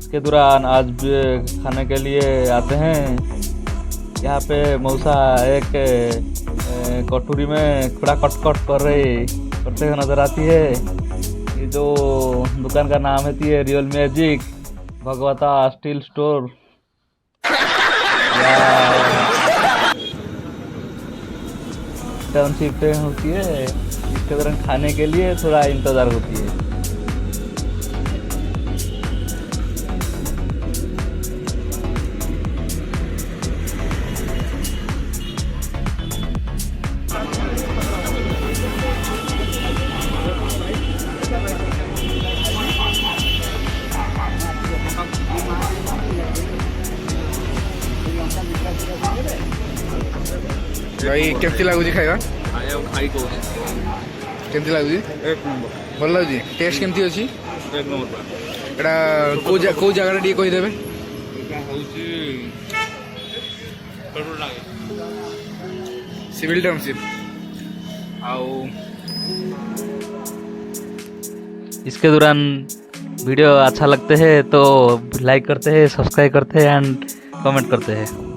इसके दौरान आज भी खाने के लिए आते हैं। यहाँ पे मौसा एक कटोरी में कूड़ा कट करते हुए नजर आती है। ये जो दुकान का नाम है ये रियल मैजिक भगवता स्टील स्टोर या टाउनशिप होती है। इसके दौरान खाने के लिए थोड़ा इंतजार होती है। भाई केमती लगुच खाଇବା खाई को केमती लगुच एक नंबर भल लगुच टेस्ट केमती अछि एक नंबर एटा को जगह टी कहि देबे एटा होची पेट्रोल लागे सिविल टाउनशिप आओ इसके दौरान वीडियो अच्छा लगते हैं तो लाइक करते हैं, सब्सक्राइब करते हैं एंड कमेंट करते हैं।